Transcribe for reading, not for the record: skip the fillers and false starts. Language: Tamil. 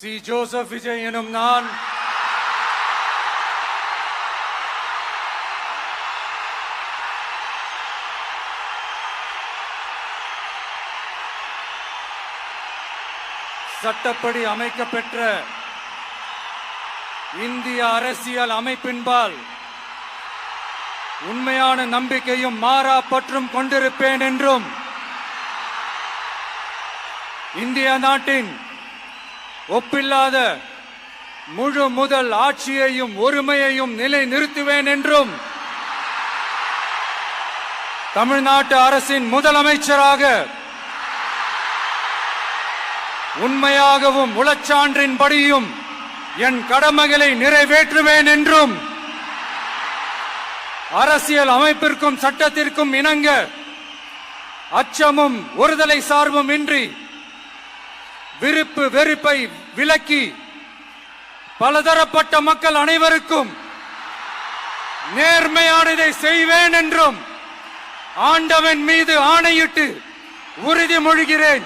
சி ஜோசப் விஜய் எனும் நான் சட்டப்படி அமைக்கப்பெற்ற இந்திய அரசியல் அமைப்பின்பால் உண்மையான நம்பிக்கையும் மாறா பற்றும் கொண்டிருப்பேன் என்றும் இந்திய நாட்டின் ஒப்பில்லாத முழு முதல் ஆட்சியையும் ஒருமையையும் நிலை நிறுத்துவேன் என்றும் தமிழ்நாட்டு அரசின் முதலமைச்சராக உண்மையாகவும் உளச்சான்றின்படியும் என் கடமைகளை நிறைவேற்றுவேன் என்றும் அரசியல் அமைப்பிற்கும் சட்டத்திற்கும் இணங்க அச்சமும் ஒருதலை சார்பும் இன்றி விருப்பு வெறுப்பை விலக்கி பலதரப்பட்ட மக்கள் அனைவருக்கும் நேர்மையானதை செய்வேன் என்றும் ஆண்டவன் மீது ஆணையிட்டு உறுதிமொழிகிறேன்.